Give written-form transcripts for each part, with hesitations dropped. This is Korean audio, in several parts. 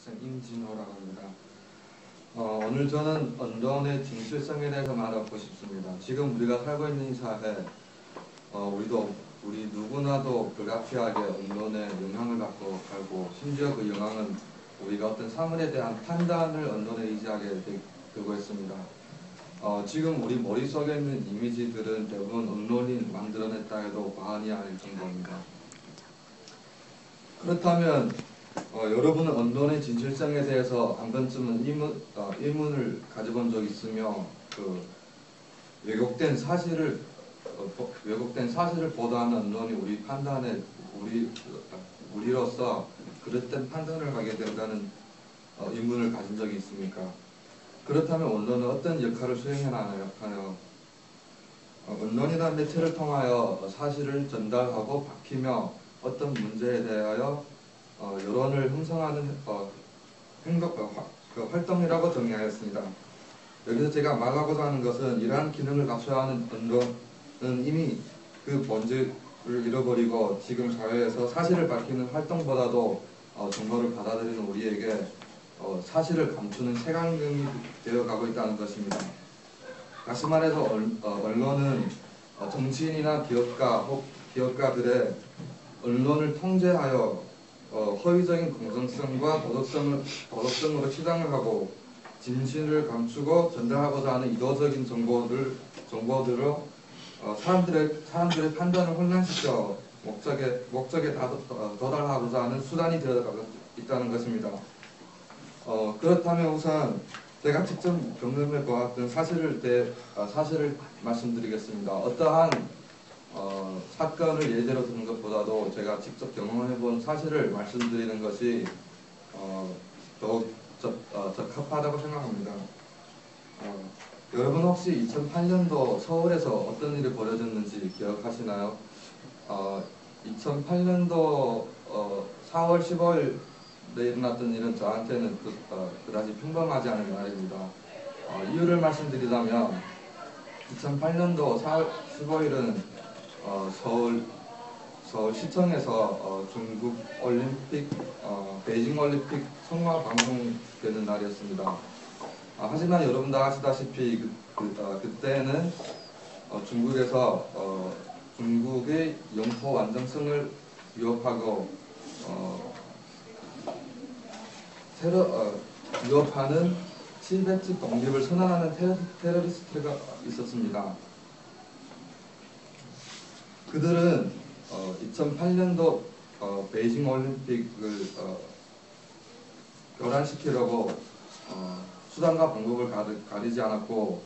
학생 임진호라고 합니다. 오늘 저는 언론의 진실성에 대해서 말하고 싶습니다. 지금 우리가 살고 있는 이 사회, 우리 누구나도 불가피하게 언론의 영향을 받고 살고, 심지어 그 영향은 우리가 어떤 사물에 대한 판단을 언론에 의지하게 되고 있습니다. 지금 우리 머릿속에 있는 이미지들은 대부분 언론이 만들어냈다 해도 과언이 아닐 정도입니다. 그렇다면 여러분은 언론의 진실성에 대해서 한 번쯤은 의문을 가져본 적 있으며 왜곡된 사실을 보도하는 언론이 우리 판단에 우리로서 그릇된 판단을 하게 된다는 의문을 가진 적이 있습니까? 그렇다면 언론은 어떤 역할을 수행해나가나요? 언론이라는 매체를 통하여 사실을 전달하고 밝히며 어떤 문제에 대하여 여론을 형성하는 활동이라고 정의하였습니다. 여기서 제가 말하고자 하는 것은 이러한 기능을 갖춰야 하는 언론은 이미 그 본질을 잃어버리고 지금 사회에서 사실을 밝히는 활동보다도 정보를 받아들이는 우리에게 사실을 감추는 색안경이 되어가고 있다는 것입니다. 다시 말해서 언론은 정치인이나 기업가들의 언론을 통제하여 허위적인 공정성과 도덕성으로 시장을 하고 진실을 감추고 전달하고자 하는 이도적인 정보들로 사람들의 판단을 혼란시켜 목적에 도달하고자 하는 수단이 되어가고 있다는 것입니다. 그렇다면 우선 제가 직접 경험해 보았던 사실을 말씀드리겠습니다. 어떠한 사건을 예제로 드는 것보다도 제가 직접 경험해 본 사실을 말씀드리는 것이 더욱 적합하다고 생각합니다. 여러분 혹시 2008년도 서울에서 어떤 일이 벌어졌는지 기억하시나요? 2008년도 4월 15일에 일어났던 일은 저한테는 그다지 평범하지 않은 날입니다. 이유를 말씀드리자면 2008년도 4월 15일은 서울시청에서 중국 올림픽, 베이징 올림픽 성화 방송되는 날이었습니다. 하지만 여러분 다 아시다시피 그때는 중국에서 중국의 영토 완전성을 위협하고 위협하는 티베트 독립을 선언하는 테러리스트가 있었습니다. 그들은 2008년도 베이징 올림픽을 교란시키려고 수단과 방법을 가리지 않았고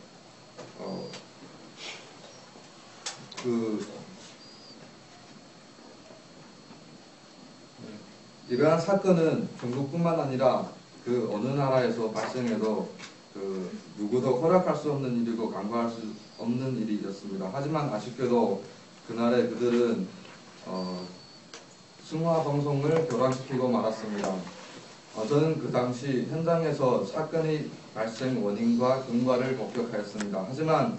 이러한 사건은 중국뿐만 아니라 그 어느 나라에서 발생해도 누구도 허락할 수 없는 일이고 간과할 수 없는 일이었습니다. 하지만 아쉽게도 그날에 그들은 승화 방송을 교란시키고 말았습니다. 저는 그 당시 현장에서 사건의 발생 원인과 경과를 목격하였습니다. 하지만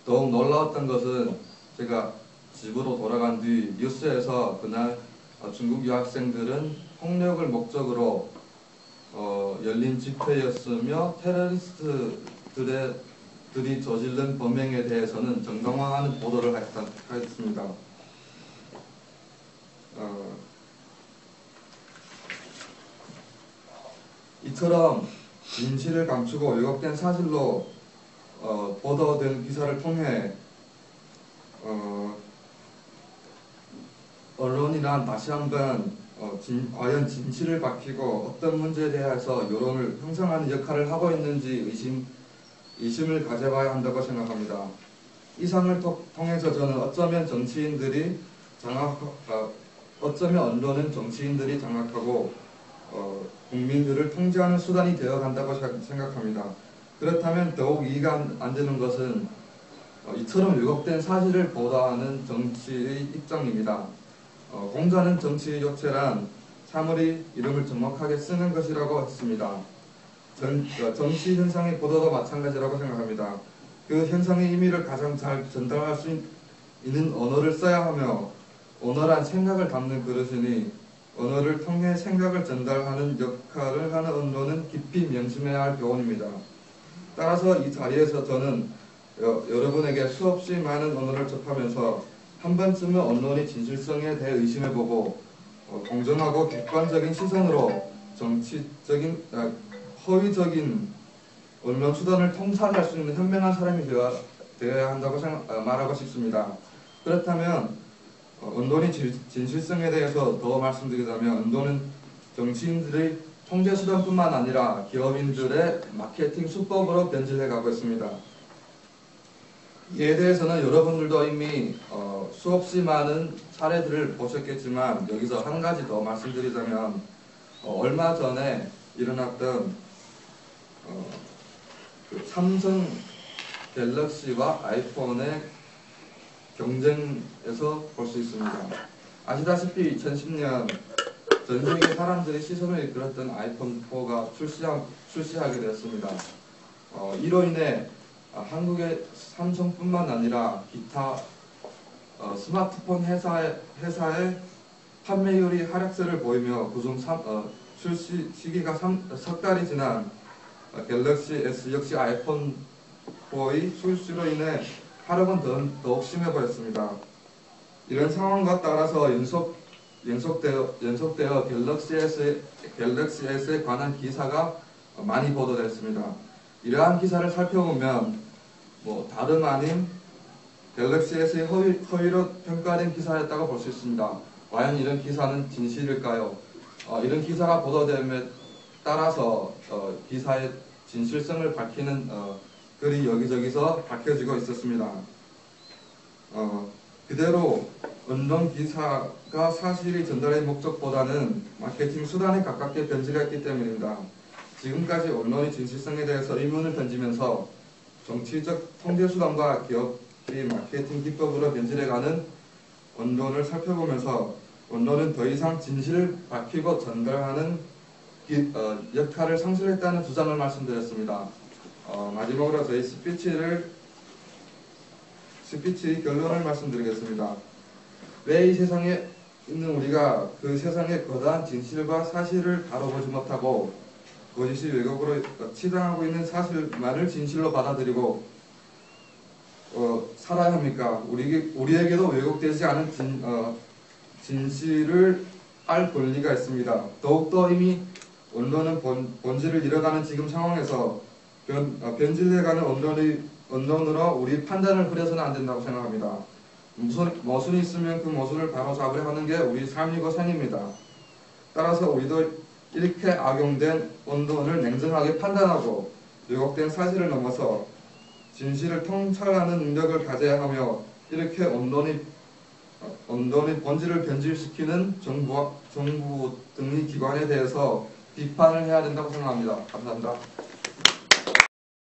더욱 놀라웠던 것은 제가 집으로 돌아간 뒤 뉴스에서 그날 중국 유학생들은 폭력을 목적으로 열린 집회였으며 테러리스트들이 저지른 범행에 대해서는 정당화하는 보도를 하였습니다. 이처럼 진실을 감추고 왜곡된 사실로 보도된 기사를 통해 언론이란 다시 한번 과연 진실을 밝히고 어떤 문제에 대해서 여론을 형성하는 역할을 하고 있는지 의심을 가져봐야 한다고 생각합니다. 이 상을 통해서 저는 어쩌면 언론은 정치인들이 장악하고 국민들을 통제하는 수단이 되어간다고 생각합니다. 그렇다면 더욱 이해가 안 되는 것은 이처럼 왜곡된 사실을 보도하는 정치의 입장입니다. 공자는 정치의 요체란 사물의 이름을 정확하게 쓰는 것이라고 했습니다. 정치 현상의 보도도 마찬가지라고 생각합니다. 그 현상의 의미를 가장 잘 전달할 수 있는 언어를 써야 하며 언어란 생각을 담는 그릇이니 언어를 통해 생각을 전달하는 역할을 하는 언론은 깊이 명심해야 할 교훈입니다. 따라서 이 자리에서 저는 여러분에게 수없이 많은 언어를 접하면서 한 번쯤은 언론의 진실성에 대해 의심해보고 공정하고 객관적인 시선으로 정치적인 허위적인 언론 수단을 통찰할 수 있는 현명한 사람이 되어야 한다고 말하고 싶습니다. 그렇다면 언론의 진실성에 대해서 더 말씀드리자면 언론은 정치인들의 통제 수단뿐만 아니라 기업인들의 마케팅 수법으로 변질해가고 있습니다. 이에 대해서는 여러분들도 이미 수없이 많은 사례들을 보셨겠지만 여기서 한 가지 더 말씀드리자면 얼마 전에 일어났던 그 삼성 갤럭시와 아이폰의 경쟁에서 볼 수 있습니다. 아시다시피 2010년 전 세계 사람들의 시선을 이끌었던 아이폰 4가 출시하게 되었습니다. 이로 인해 한국의 삼성뿐만 아니라 기타 스마트폰 회사의 판매율이 하락세를 보이며 그중 출시 시기가 석 달이 지난 갤럭시 S 역시 아이폰 4의 출시로 인해 하락은 더욱 심해 보였습니다. 이런 상황과 따라서 연속되어 갤럭시 S에 관한 기사가 많이 보도됐습니다. 이러한 기사를 살펴보면 다름 아닌 갤럭시 S의 허위로 평가된 기사였다고 볼 수 있습니다. 과연 이런 기사는 진실일까요? 이런 기사가 보도됨에 따라서 기사의 진실성을 밝히는 글이 여기저기서 밝혀지고 있었습니다. 그대로 언론 기사가 사실이 전달의 목적보다는 마케팅 수단에 가깝게 변질했기 때문입니다. 지금까지 언론의 진실성에 대해서 의문을 던지면서 정치적 통제수단과 기업의 마케팅 기법으로 변질해가는 언론을 살펴보면서 언론은 더 이상 진실을 밝히고 전달하는 역할을 상실했다는 주장을 말씀드렸습니다. 마지막으로 저희 스피치의 결론을 말씀드리겠습니다. 왜 이 세상에 있는 우리가 그 세상의 거대한 진실과 사실을 다뤄보지 못하고 거짓이 왜곡으로 치장하고 있는 사실만을 진실로 받아들이고 살아야 합니까? 우리에게도 왜곡되지 않은 진실을 알 권리가 있습니다. 더욱더 이미 언론은 본질을 잃어가는 지금 상황에서 변질해가는 언론으로 우리 판단을 흐려서는 안 된다고 생각합니다. 모순이 있으면 그 모순을 바로잡으려 하는 게 우리 삶이고 생입니다. 따라서 우리도 이렇게 악용된 언론을 냉정하게 판단하고 왜곡된 사실을 넘어서 진실을 통찰하는 능력을 가져야 하며 이렇게 언론의 본질을 변질시키는 정부 등의 기관에 대해서 비판을 해야 된다고 생각합니다. 감사합니다.